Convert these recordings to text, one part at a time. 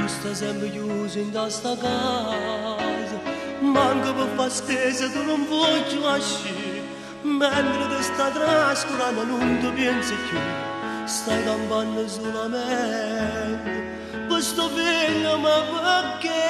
sta sempre chiuso in sta casa, manco per fare spesa tu non voglio lasciare, mentre ti sta trascurando non ti pensi più, stai campando solamente, questo figlio ma perché?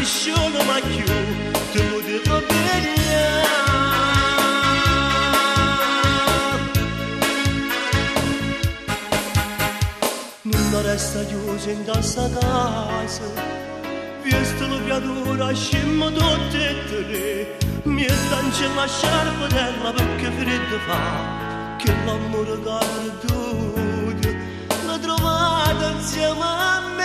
Nessuno mai più te lo devo vedere. Non resta chiuso in questa casa, visto la creatura scimmo tutte e tre, mi è lancia la sciarpa terra perché freddo fa, che l'amore che ha perduto l'ho trovato insieme a me.